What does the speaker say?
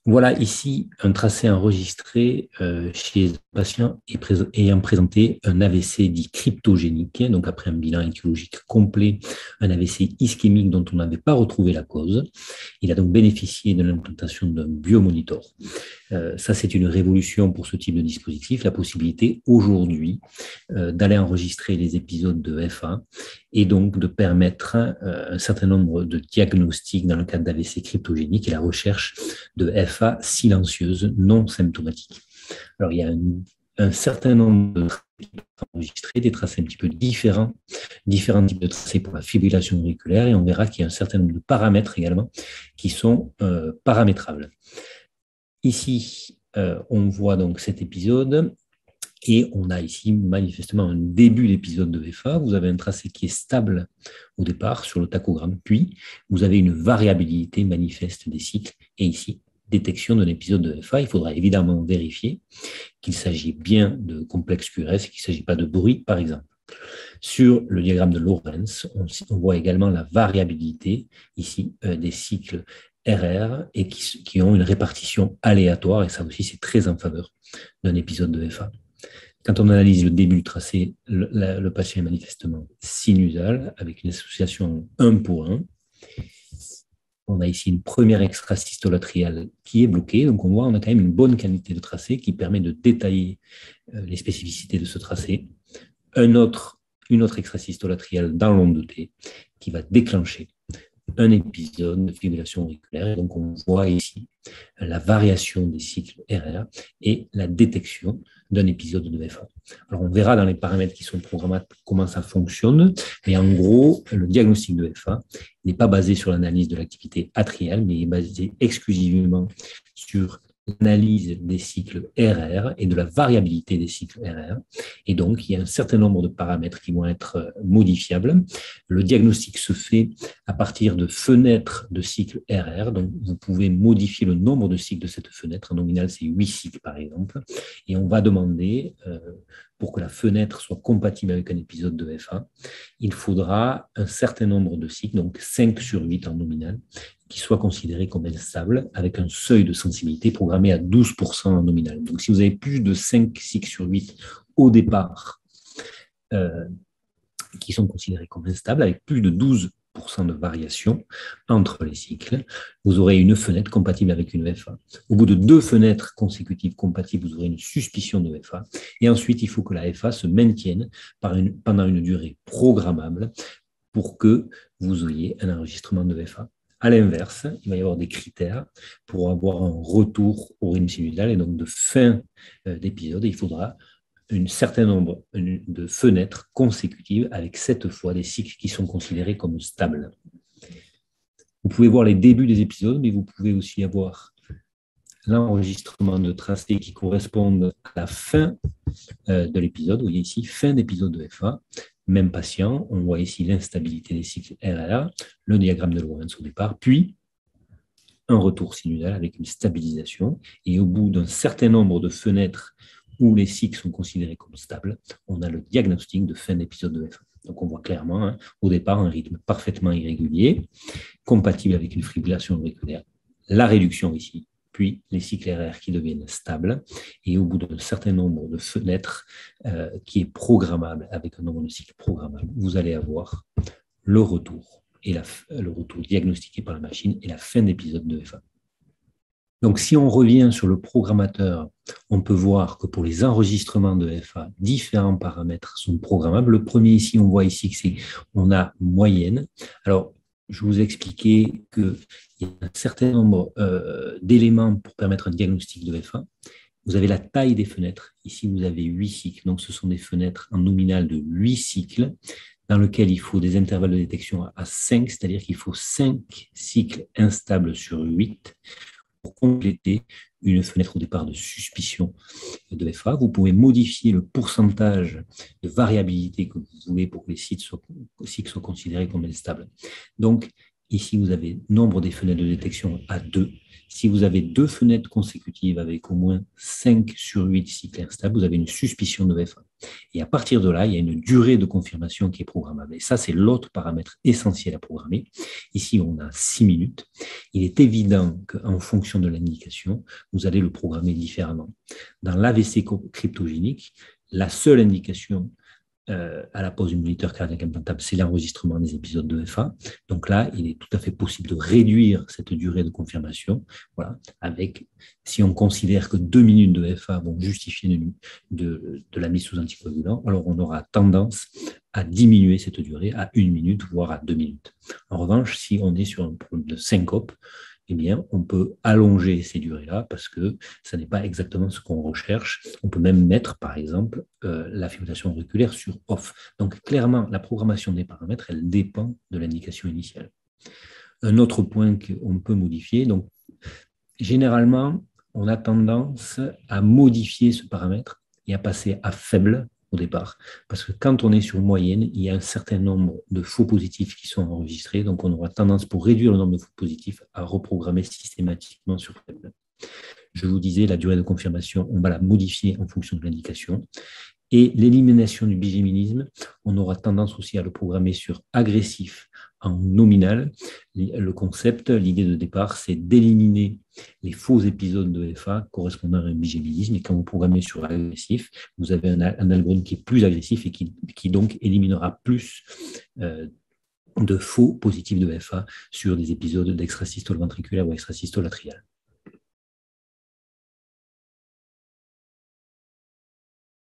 Voilà ici un tracé enregistré chez un patient ayant présenté un AVC dit cryptogénique, donc après un bilan étiologique complet, un AVC ischémique dont on n'avait pas retrouvé la cause. Il a donc bénéficié de l'implantation d'un biomonitor. Ça, c'est une révolution pour ce type de dispositif, la possibilité aujourd'hui d'aller enregistrer les épisodes de FA et donc de permettre un certain nombre de diagnostics dans le cadre d'AVC cryptogénique et la recherche de FA silencieuse non symptomatique. Alors, il y a un certain nombre de tracés enregistrés, des tracés un petit peu différents types de tracés pour la fibrillation auriculaire, et on verra qu'il y a un certain nombre de paramètres également qui sont paramétrables. Ici, on voit donc cet épisode et on a ici manifestement un début d'épisode de FA. Vous avez un tracé qui est stable au départ sur le tachogramme, puis vous avez une variabilité manifeste des cycles et ici, détection d'un épisode de FA. Il faudra évidemment vérifier qu'il s'agit bien de complexe QRS et qu'il ne s'agit pas de bruit, par exemple. Sur le diagramme de Lorentz, on voit également la variabilité ici des cycles RR et qui ont une répartition aléatoire, et ça aussi c'est très en faveur d'un épisode de FA. Quand on analyse le début du tracé, le patient est manifestement sinusal avec une association 1 pour 1. On a ici une première extrasystole atriale qui est bloquée, donc on voit qu'on a quand même une bonne qualité de tracé qui permet de détailler les spécificités de ce tracé. Une autre extrasystole atriale dans l'onde de T qui va déclencher un épisode de fibrillation auriculaire. Et donc, on voit ici la variation des cycles RR et la détection d'un épisode de FA. Alors, on verra dans les paramètres qui sont programmables comment ça fonctionne, mais en gros, le diagnostic de FA n'est pas basé sur l'analyse de l'activité atriale, mais est basé exclusivement sur l'analyse des cycles RR et de la variabilité des cycles RR. Et donc, il y a un certain nombre de paramètres qui vont être modifiables. Le diagnostic se fait à partir de fenêtres de cycle RR. Donc, vous pouvez modifier le nombre de cycles de cette fenêtre. En nominal, c'est 8 cycles, par exemple. Et on va demander, pour que la fenêtre soit compatible avec un épisode de FA, il faudra un certain nombre de cycles, donc 5 sur 8 en nominal, qui soit considéré comme instable avec un seuil de sensibilité programmé à 12% en nominal. Donc, si vous avez plus de 5 cycles sur 8 au départ qui sont considérés comme instables, avec plus de 12% de variation entre les cycles, vous aurez une fenêtre compatible avec une FA. Au bout de 2 fenêtres consécutives compatibles, vous aurez une suspicion de FA. Et ensuite, il faut que la FA se maintienne pendant une durée programmable pour que vous ayez un enregistrement de FA. À l'inverse, il va y avoir des critères pour avoir un retour au rythme sinusal et donc de fin d'épisode. Il faudra un certain nombre de fenêtres consécutives avec 7 fois des cycles qui sont considérés comme stables. Vous pouvez voir les débuts des épisodes, mais vous pouvez aussi avoir l'enregistrement de tracés qui correspondent à la fin de l'épisode. Vous voyez ici, fin d'épisode de FA. Même patient, on voit ici l'instabilité des cycles RR, le diagramme de Lorentz au départ, puis un retour sinusal avec une stabilisation. Et au bout d'un certain nombre de fenêtres où les cycles sont considérés comme stables, on a le diagnostic de fin d'épisode de FA. Donc on voit clairement, au départ, un rythme parfaitement irrégulier, compatible avec une fibrillation auriculaire. La réduction ici, puis les cycles RR qui deviennent stables, et au bout d'un certain nombre de fenêtres qui est programmable avec un nombre de cycles programmables, vous allez avoir le retour, le retour diagnostiqué par la machine et la fin d'épisode de FA. Donc, si on revient sur le programmateur, on peut voir que pour les enregistrements de FA, différents paramètres sont programmables. Le premier ici, on voit ici que on a moyenne. Alors, je vous expliquais qu'il y a un certain nombre d'éléments pour permettre un diagnostic de FA. Vous avez la taille des fenêtres. Ici, vous avez 8 cycles. Donc, ce sont des fenêtres en nominal de 8 cycles dans lesquels il faut des intervalles de détection à 5, c'est-à-dire qu'il faut 5 cycles instables sur 8 pour compléter une fenêtre au départ de suspicion de FA. Vous pouvez modifier le pourcentage de variabilité que vous voulez pour que les cycles soient considérés comme instables. Donc, Ici, vous avez nombre des fenêtres de détection à 2. Si vous avez 2 fenêtres consécutives avec au moins 5 sur 8 cycles instables, vous avez une suspicion de VFA. Et à partir de là, il y a une durée de confirmation qui est programmable. Et ça, c'est l'autre paramètre essentiel à programmer. Ici, on a 6 minutes. Il est évident qu'en fonction de l'indication, vous allez le programmer différemment. Dans l'AVC cryptogénique, la seule indication à la pose du moniteur cardiaque implantable, c'est l'enregistrement des épisodes de FA. Donc là, il est tout à fait possible de réduire cette durée de confirmation. Voilà, avec, si on considère que 2 minutes de FA vont justifier de la mise sous anticoagulant, alors on aura tendance à diminuer cette durée à 1 minute, voire à 2 minutes. En revanche, si on est sur un problème de syncope, eh bien, on peut allonger ces durées-là parce que ça n'est pas exactement ce qu'on recherche. On peut même mettre, par exemple, la fibrillation auriculaire sur off. Donc, clairement, la programmation des paramètres, elle dépend de l'indication initiale. Un autre point qu'on peut modifier, donc, généralement, on a tendance à modifier ce paramètre et à passer à faible au départ. Parce que quand on est sur moyenne, il y a un certain nombre de faux positifs qui sont enregistrés. Donc, on aura tendance, pour réduire le nombre de faux positifs, à reprogrammer systématiquement sur faible. Je vous disais, la durée de confirmation, on va la modifier en fonction de l'indication. Et l'élimination du bigéminisme, on aura tendance aussi à le programmer sur agressif en nominal. Le concept, l'idée de départ, c'est d'éliminer les faux épisodes de FA correspondant à un bigéminisme. Et quand vous programmez sur agressif, vous avez un algorithme qui est plus agressif et qui donc éliminera plus de faux positifs de FA sur des épisodes d'extrasystole ventriculaire ou extrasystole atriale.